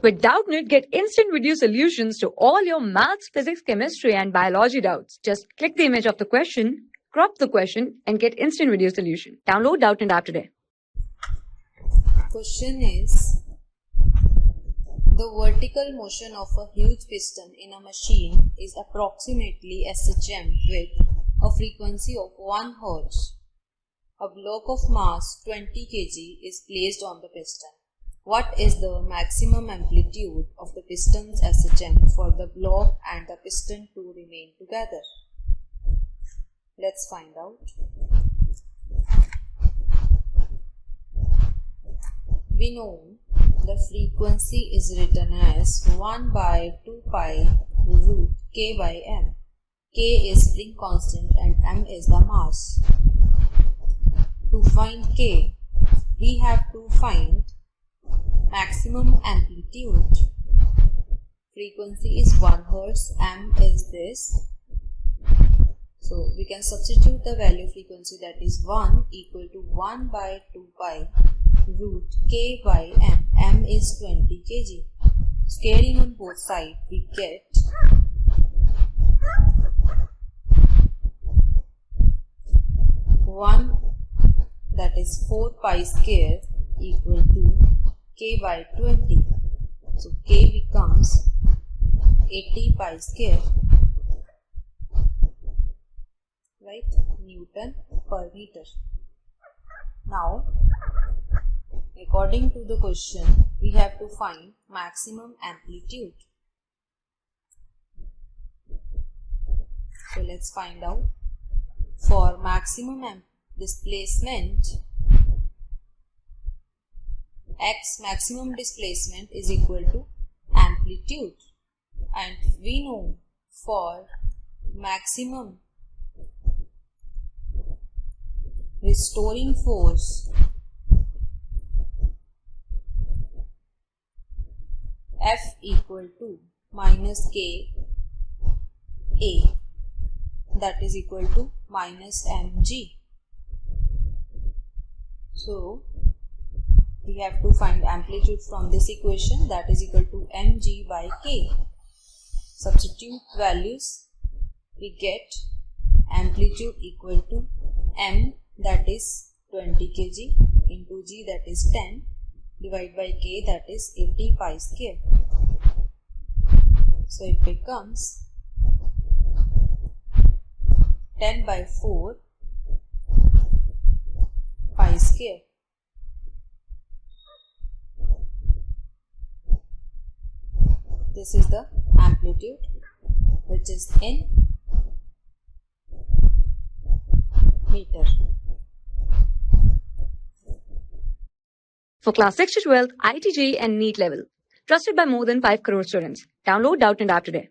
With Doubtnut, get instant video solutions to all your maths, physics, chemistry, and biology doubts. Just click the image of the question, crop the question, and get instant video solution. Download Doubtnut app today. Question is, the vertical motion of a huge piston in a machine is approximately SHM with a frequency of 1 Hz. A block of mass 20 kg is placed on the piston. What is the maximum amplitude of the piston's SHM for the block and the piston to remain together? Let's find out. We know the frequency is written as 1 by 2 pi root k by m. K is spring constant and m is the mass. To find k, we have to find maximum amplitude. Frequency is 1 Hz, m is this. So we can substitute the value of frequency, that is 1 equal to 1 by 2 pi root k by m. M is 20 kg. Scaling on both sides, we get one, that is 4 pi square equal to k by 20. So k becomes 80 pi square, right? Newton per meter. Now, according to the question, we have to find maximum amplitude. So let's find out. For maximum displacement, x maximum displacement is equal to amplitude, and we know for maximum restoring force, F equal to minus k A, that is equal to minus mg. So we have to find amplitude from this equation, that is equal to mg by k. Substitute values, we get amplitude equal to m, that is 20 kg, into g, that is 10, divided by k, that is 80 pi square. So it becomes 10 by 4 pi square. This is the amplitude, which is in meter. For class 6 to 12, IIT JEE and NEET level. Trusted by more than 5 crore students. Download Doubtnut app today.